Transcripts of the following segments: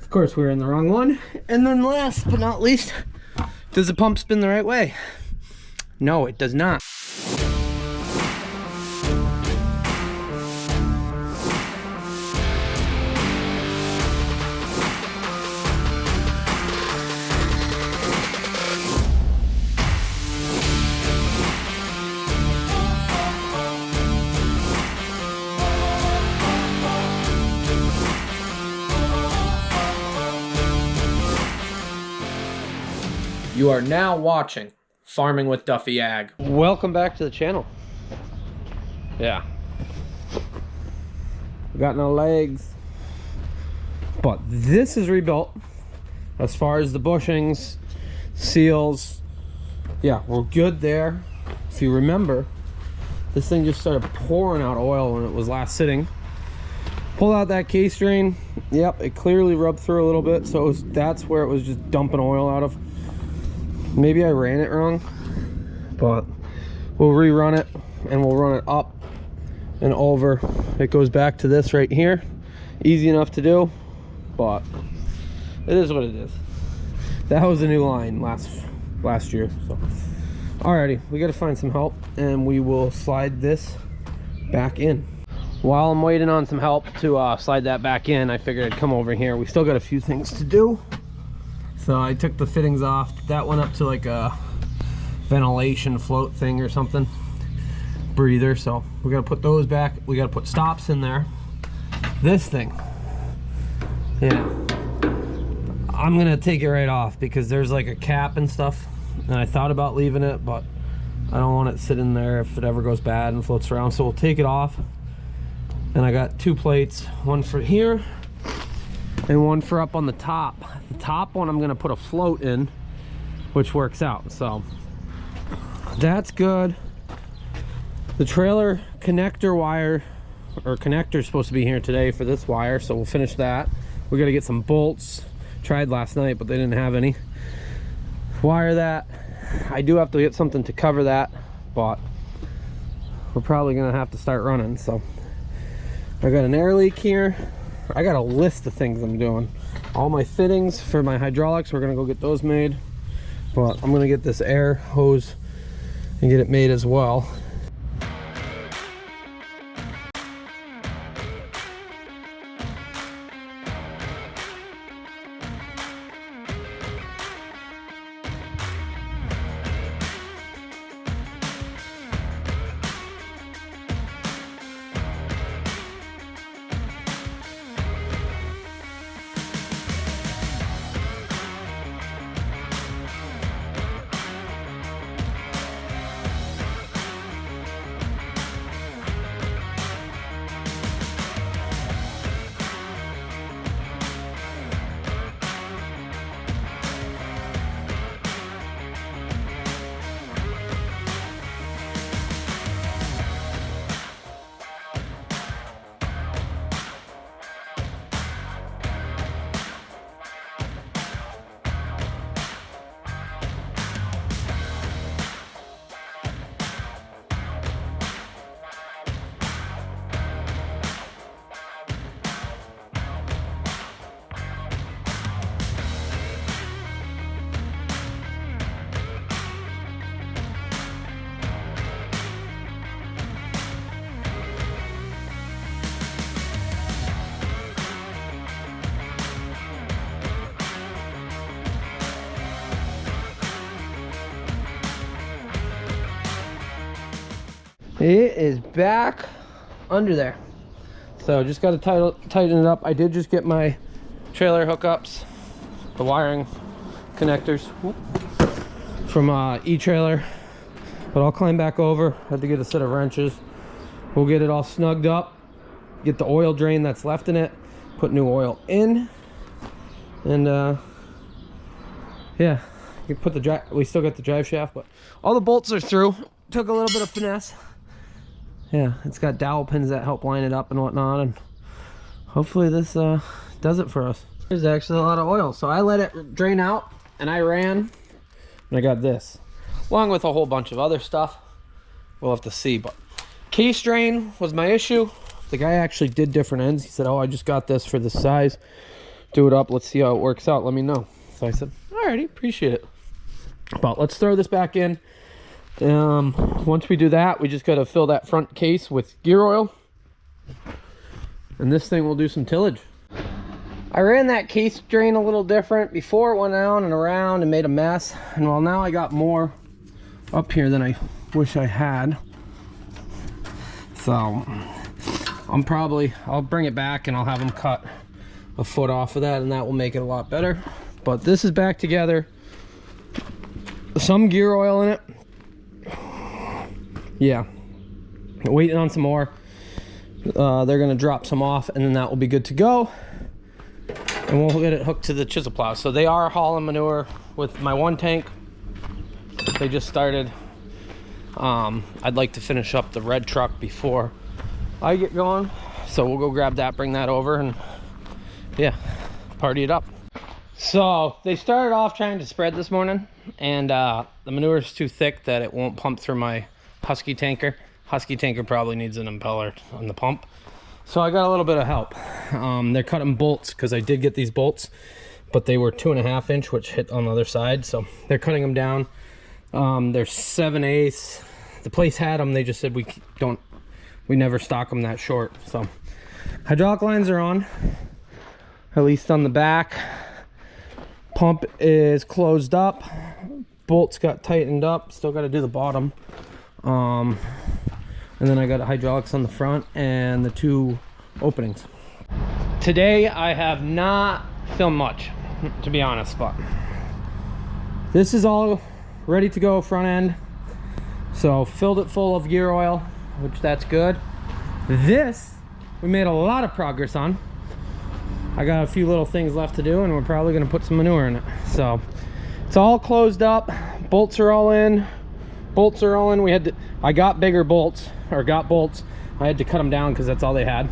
Of course, we're in the wrong one. And then last but not least, does the pump spin the right way? No, it does not. You are now watching Farming with Duffy Ag. Welcome back to the channel. Yeah. We got no legs. But this is rebuilt. As far as the bushings, seals, yeah, we're good there. If you remember, this thing just started pouring out oil when it was last sitting. Pull out that case drain. Yep, it clearly rubbed through a little bit, so that's where it was just dumping oil out of. Maybe I ran it wrong, but we'll rerun it and we'll run it up and over. It goes back to this right here. Easy enough to do, but it is what it is. That was a new line last year. So alrighty, we got to find some help and we will slide this back in. While I'm waiting on some help to slide that back in, I figured I'd come over here. We still got a few things to do. So I took the fittings off. That went up to like a ventilation float thing or something. Breather, so we gotta put those back. We gotta put stops in there. This thing, yeah, I'm gonna take it right off because there's like a cap and stuff. And I thought about leaving it, but I don't want it sitting there if it ever goes bad and floats around. So we'll take it off. And I got two plates, one for here and one for up on the top. The top one I'm gonna put a float in, which works out, so that's good. The trailer connector wire, or connector, is supposed to be here today for this wire, so we'll finish that. We gotta get some bolts. Tried last night, but they didn't have any. Wire that. I do have to get something to cover that, but we're probably gonna have to start running. So I got an air leak here. I got a list of things I'm doing. All my fittings for my hydraulics, we're gonna go get those made. But I'm gonna get this air hose and get it made as well. It is back under there. So just got to tighten it up. I did just get my trailer hookups, the wiring connectors from E-Trailer, but I'll climb back over. Had to get a set of wrenches. We'll get it all snugged up, get the oil drain that's left in it, put new oil in, and yeah, you put the drive. We still got the drive shaft, but all the bolts are through. Took a little bit of finesse. Yeah, it's got dowel pins that help line it up and whatnot, and hopefully this does it for us. There's actually a lot of oil, so I let it drain out and I ran, and I got this along with a whole bunch of other stuff. We'll have to see, but case drain was my issue. The guy actually did different ends. He said, oh, I just got this for this size. do it up. Let's see how it works out. Let me know. So I said, alrighty, appreciate it. But let's throw this back in. Once we do that, we just got to fill that front case with gear oil. And this thing will do some tillage. I ran that case drain a little different. Before it went down and around and made a mess. And well, now I got more up here than I wish I had. So I'll bring it back and I'll have them cut a foot off of that, and that will make it a lot better. But this is back together. Some gear oil in it. Yeah. Waiting on some more. They're gonna drop some off, and then that will be good to go. And we'll get it hooked to the chisel plow. So they are hauling manure with my one tank. They just started. I'd like to finish up the red truck before I get going. So we'll go grab that, bring that over, and yeah, party it up. So they started off trying to spread this morning, and the manure is too thick that it won't pump through my Husky tanker. Husky tanker probably needs an impeller on the pump. So I got a little bit of help. They're cutting bolts because I did get these bolts, but they were 2.5 inch, which hit on the other side. So they're cutting them down. They're 7/8. The place had them. They just said we never stock them that short. So hydraulic lines are on, at least on the back. Pump is closed up. Bolts got tightened up. Still got to do the bottom. And then I got hydraulics on the front and the 2 openings. Today I have not filmed much, to be honest, but this is all ready to go front end. So filled it full of gear oil, which that's good. This we made a lot of progress on. I got a few little things left to do, and we're probably going to put some manure in it. So it's all closed up. Bolts are all in. Bolts are all in. I got bigger bolts, or got bolts. I had to cut them down because that's all they had.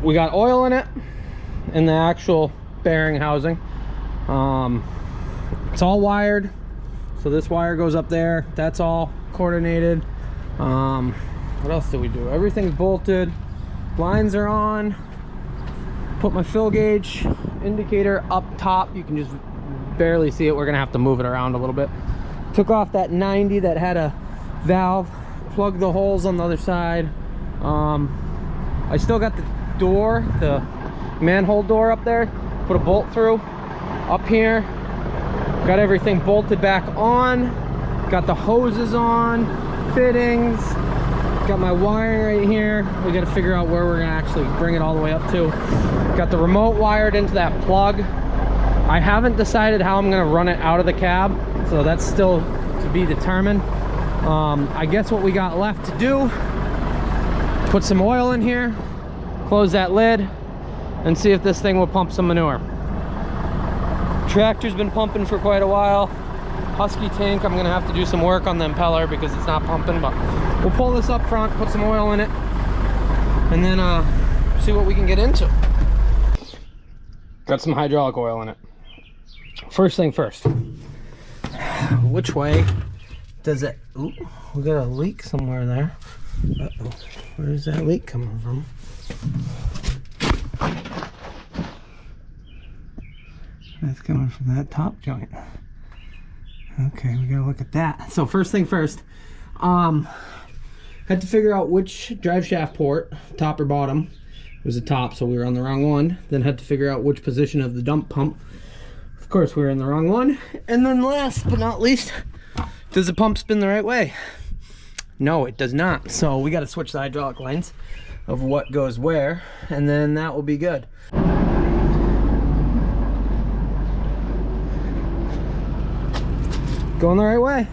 We got oil in it, in the actual bearing housing. It's all wired. So this wire goes up there. That's all coordinated. What else did we do? Everything's bolted. Lines are on. Put my fill gauge indicator up top. You can just barely see it. We're gonna have to move it around a little bit. Took off that 90 that had a valve. Plugged the holes on the other side. I still got the door, the manhole door up there. Put a bolt through. Up here. Got everything bolted back on. Got the hoses on. Fittings. Got my wiring right here. We got to figure out where we're gonna actually bring it all the way up to. Got the remote wired into that plug. I haven't decided how I'm gonna run it out of the cab, so that's still to be determined. I guess what we got left to do, put some oil in here, close that lid, and see if this thing will pump some manure. Tractor's been pumping for quite a while. Husky tank, I'm gonna have to do some work on the impeller because it's not pumping, but we'll pull this up front, put some oil in it, and then see what we can get into. Got some hydraulic oil in it. First thing first, which way does it? Ooh, we got a leak somewhere there. Uh-oh, where's that leak coming from? That's coming from that top joint. Okay, we gotta look at that. So first thing first, had to figure out which drive shaft port, top or bottom. It was the top, so we were on the wrong one. Then had to figure out which position of the dump pump. Of course, we were in the wrong one. And then last but not least, does the pump spin the right way? No, it does not. So we got to switch the hydraulic lines of what goes where, and then that will be good. Going the right way.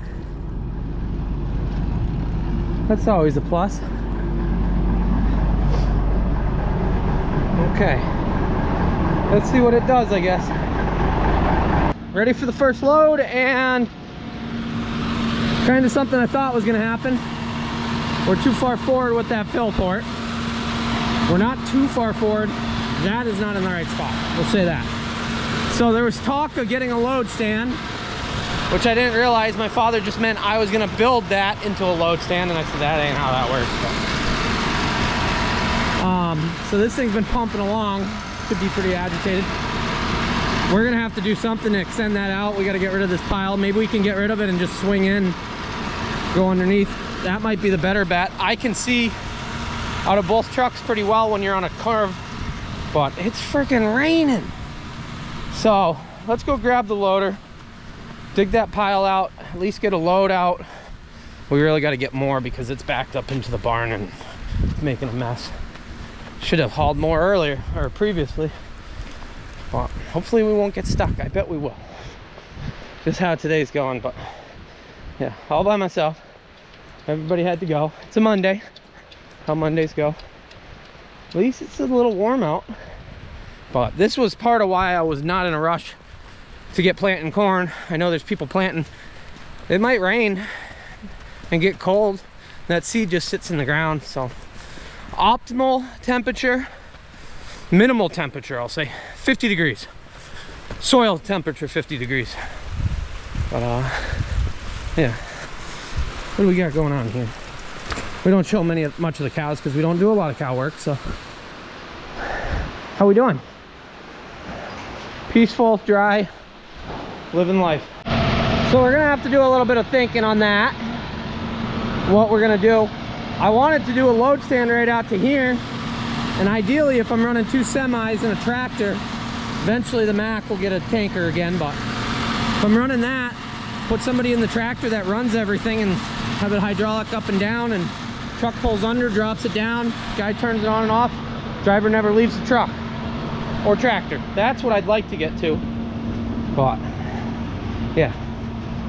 That's always a plus. Okay. Let's see what it does, I guess. Ready for the first load, and kind of something I thought was going to happen. We're too far forward with that fill port. We're not too far forward. That is not in the right spot. We'll say that. So there was talk of getting a load stand, which I didn't realize my father just meant I was going to build that into a load stand, and I said that ain't how that works. So this thing's been pumping along Should be pretty agitated. We're gonna have to do something to extend that out. We gotta get rid of this pile. Maybe we can get rid of it and just swing in, go underneath. That might be the better bet. I can see out of both trucks pretty well when you're on a curve, but it's freaking raining. So let's go grab the loader, dig that pile out, at least get a load out. We really got to get more because it's backed up into the barn and it's making a mess. Should have hauled more earlier or previously. Well, hopefully we won't get stuck. I bet we will. Just how today's going, but yeah, all by myself. Everybody had to go. It's a Monday. How Mondays go. At least it's a little warm out. But this was part of why I was not in a rush to get planting corn. I know there's people planting. It might rain and get cold. That seed just sits in the ground. So optimal temperature, minimal temperature, I'll say 50 degrees. Soil temperature 50 degrees. But yeah. What do we got going on here? We don't show much of the cows because we don't do a lot of cow work. So how we doing? Peaceful, dry, living life. So we're gonna have to do a little bit of thinking on that. What we're gonna do. I wanted to do a load stand right out to here, and ideally if I'm running 2 semis and a tractor, eventually the Mac will get a tanker again. But if I'm running that, put somebody in the tractor that runs everything and have it hydraulic up and down, and truck pulls under, drops it down, guy turns it on and off, driver never leaves the truck or tractor. That's what I'd like to get to. But yeah,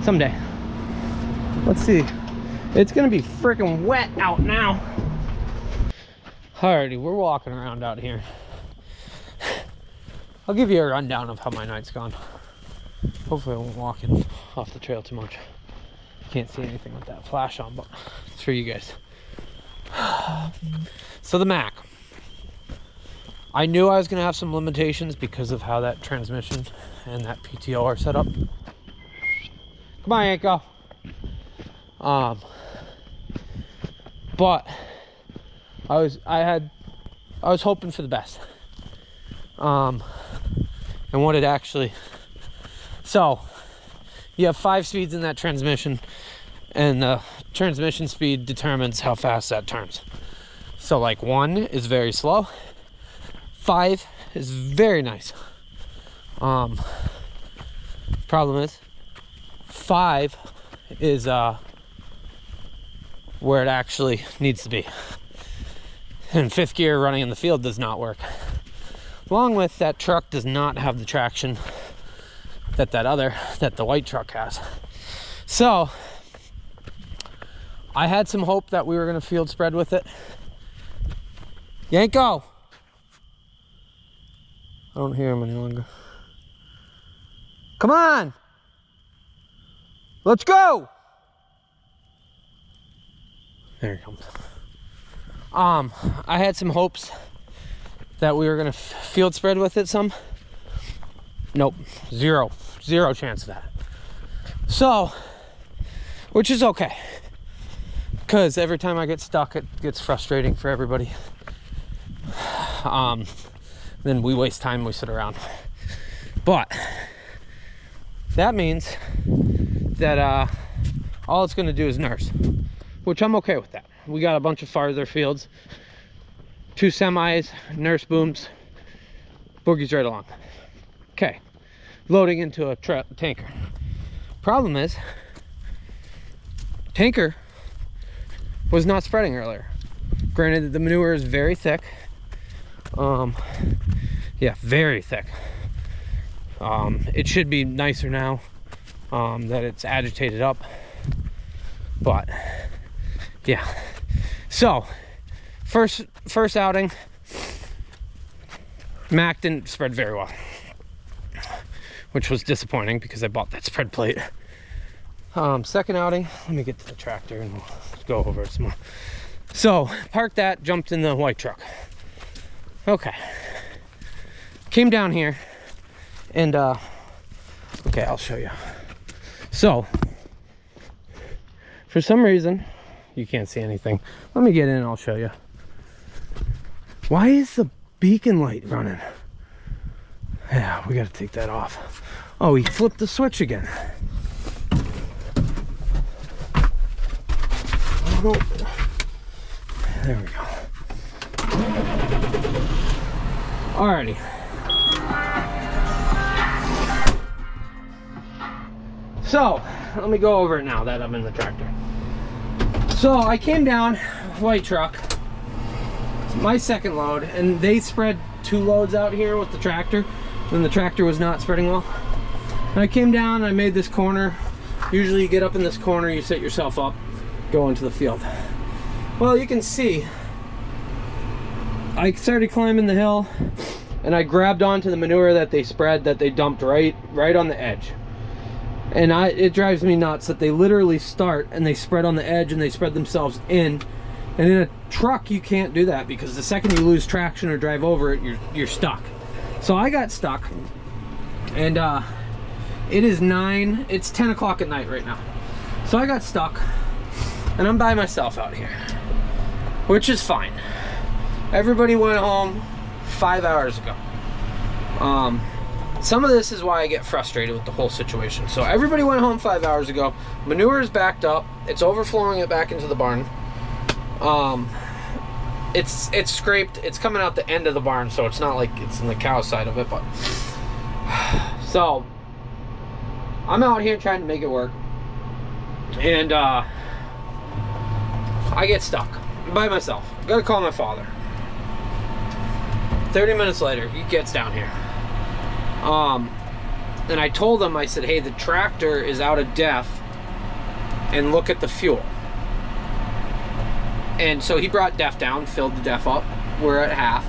someday. Let's see. It's gonna be freaking wet out now. Alrighty, we're walking around out here. I'll give you a rundown of how my night's gone. Hopefully I won't walk in off the trail too much. Can't see anything with that flash on, but it's for you guys. So the Mac. I knew I was gonna have some limitations because of how that transmission and that PTO are set up. Come on, Yanko. But I was hoping for the best. And what it actually, so you have 5 speeds in that transmission, and the transmission speed determines how fast that turns. So like 1 is very slow, 5 is very nice. Problem is 5 is where it actually needs to be. And 5th gear running in the field does not work. Along with that truck does not have the traction that the white truck has. So I had some hope that we were going to field spread with it. Yanko! I don't hear him any longer. Come on! Let's go! There he comes. I had some hopes that we were gonna field spread with it some. Nope, zero chance of that. So, which is okay, because every time I get stuck, it gets frustrating for everybody. Then we waste time, we sit around. But that means that all it's gonna do is nurse, which I'm okay with that. We got a bunch of farther fields, 2 semis, nurse booms, boogies right along. Okay, loading into a tanker. Problem is, tanker was not spreading earlier. Granted, the manure is very thick. Yeah, very thick. It should be nicer now that it's agitated up, but yeah. So first outing, Mac didn't spread very well, which was disappointing because I bought that spread plate. Second outing, let me get to the tractor and we'll go over it some more. So parked that, jumped in the white truck. Okay, came down here and okay, I'll show you. So for some reason, you can't see anything. Let me get in and I'll show you. Why is the beacon light running? Yeah, we gotta take that off. Oh, he flipped the switch again. Oh, there we go. Alrighty. So, let me go over it now that I'm in the tractor. So, I came down, white truck, my second load, and they spread 2 loads out here with the tractor, and the tractor was not spreading well. And I came down, I made this corner. Usually you get up in this corner, you set yourself up, go into the field. Well, you can see, I started climbing the hill, and I grabbed onto the manure that they spread, that they dumped right on the edge. And it drives me nuts that they literally start and they spread on the edge and they spread themselves in. And in a truck, you can't do that, because the second you lose traction or drive over it, you're stuck. So I got stuck, and it's 10 o'clock at night right now. So I got stuck, and I'm by myself out here, which is fine. Everybody went home 5 hours ago. Some of this is why I get frustrated with the whole situation. So everybody went home 5 hours ago. Manure is backed up. It's overflowing it back into the barn. It's scraped. It's coming out the end of the barn, so it's not like it's in the cow side of it. But so I'm out here trying to make it work, and I get stuck by myself. Gotta call my father. 30 minutes later, he gets down here. And I told him, I said, hey, the tractor is out of DEF, and look at the fuel. And so he brought DEF down, filled the DEF up. We're at half,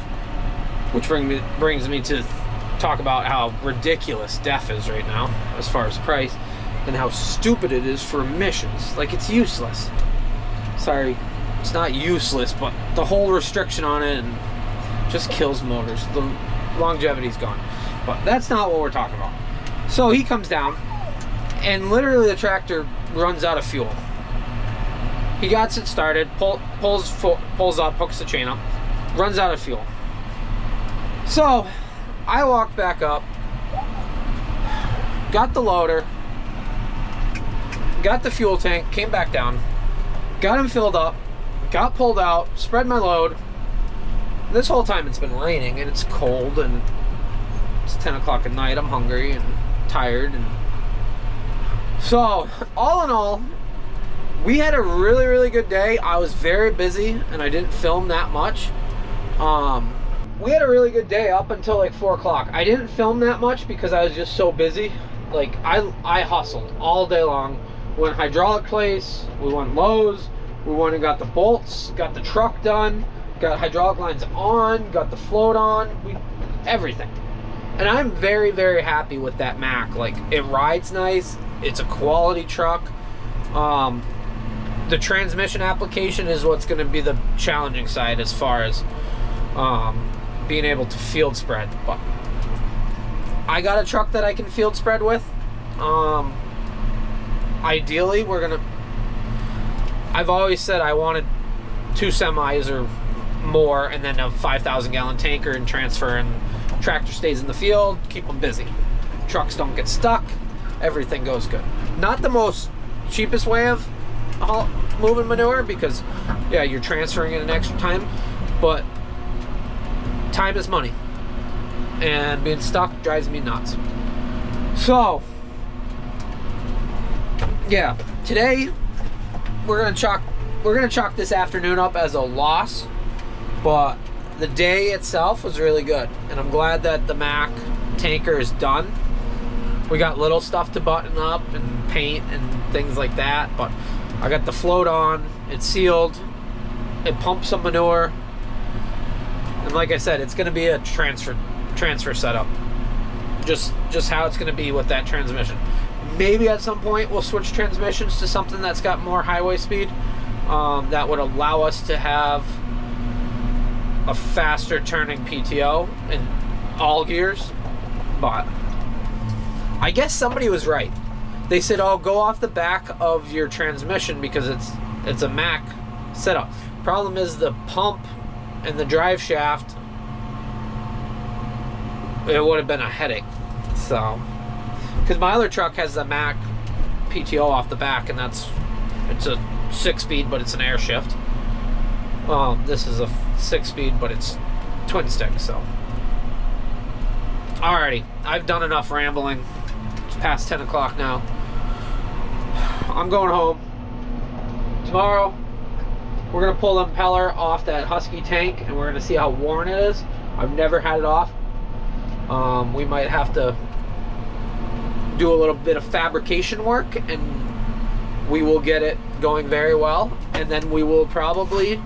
which brings me to talk about how ridiculous DEF is right now as far as price, and how stupid it is for emissions. Like, it's useless. Sorry, it's not useless, but the whole restriction on it and just kills motors. The longevity's gone. But that's not what we're talking about. So he comes down, and literally the tractor runs out of fuel. He gets it started, pulls up, hooks the chain up, runs out of fuel. So I walked back up, got the loader, got the fuel tank, came back down, got him filled up, got pulled out, spread my load. This whole time it's been raining and it's cold and it's 10 o'clock at night. I'm hungry and tired, and so all in all, we had a really, really good day. I was very busy and I didn't film that much. We had a really good day up until like 4 o'clock. I didn't film that much because I was just so busy. Like, I hustled all day long. Went hydraulic place, we went Lowe's, we went and got the bolts, got the truck done, got hydraulic lines on, got the float on, everything. And I'm very, very happy with that Mack. Like, it rides nice, it's a quality truck. The transmission application is what's going to be the challenging side as far as being able to field spread. But I got a truck that I can field spread with. Ideally, I've always said I wanted 2 semis or more, and then a 5,000 gallon tanker and transfer, and tractor stays in the field, keep them busy. Trucks don't get stuck, everything goes good. Not the most cheapest way of moving manure, because yeah, you're transferring it an extra time, but time is money, and being stuck drives me nuts. So yeah, today we're gonna chalk this afternoon up as a loss, but the day itself was really good, and I'm glad that the Mack tanker is done. We got little stuff to button up and paint and things like that, but I got the float on, it's sealed, it pumps some manure, and like I said, it's gonna be a transfer setup. Just how it's gonna be with that transmission. Maybe at some point we'll switch transmissions to something that's got more highway speed, that would allow us to have a faster turning PTO in all gears. But I guess somebody was right. They said, oh, go off the back of your transmission because it's a Mack setup. Problem is the pump and the drive shaft, it would have been a headache. So, because my other truck has the Mac PTO off the back, and it's a 6-speed, but it's an air shift. This is a 6-speed, but it's twin stick. So, alrighty, I've done enough rambling. It's past 10 o'clock now. I'm going home. Tomorrow, we're gonna pull the impeller off that Husky tank, and we're gonna see how worn it is. I've never had it off. We might have to do a little bit of fabrication work, and we will get it going very well. And then we will probably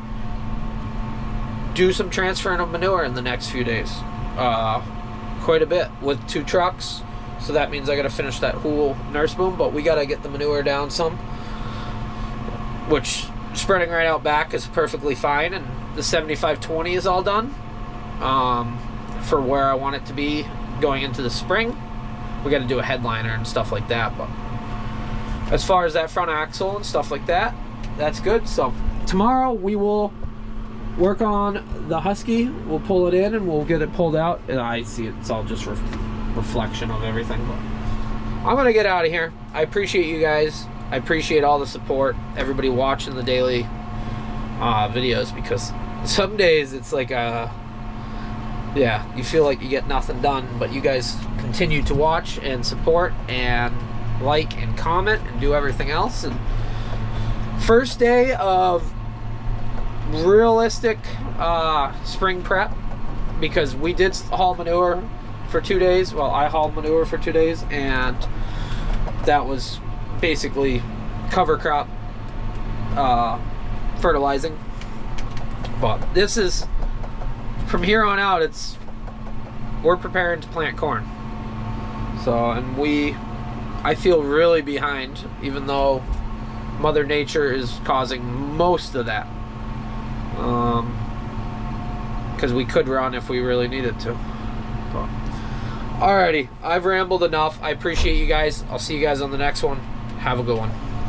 do some transferring of manure in the next few days. Quite a bit with 2 trucks. So that means I gotta finish that whole nurse boom, but we gotta get the manure down some, which spreading right out back is perfectly fine, and the 75/20 is all done for where I want it to be going into the spring. We got to do a headliner and stuff like that, but as far as that front axle and stuff like that, that's good. So tomorrow we will work on the Husky. We'll pull it in and we'll get it pulled out, and I see it's all just reflection of everything. But I'm gonna get out of here. I appreciate you guys. I appreciate all the support, everybody watching the daily videos, because some days it's like yeah, you feel like you get nothing done, but you guys continue to watch and support and like and comment and do everything else. And first day of realistic spring prep, because we did haul manure for 2 days. Well, I hauled manure for 2 days, and that was basically cover crop fertilizing. But this is, from here on out, we're preparing to plant corn. So, and I feel really behind, even though Mother Nature is causing most of that. Because we could run if we really needed to. But, alrighty, I've rambled enough. I appreciate you guys. I'll see you guys on the next one. Have a good one.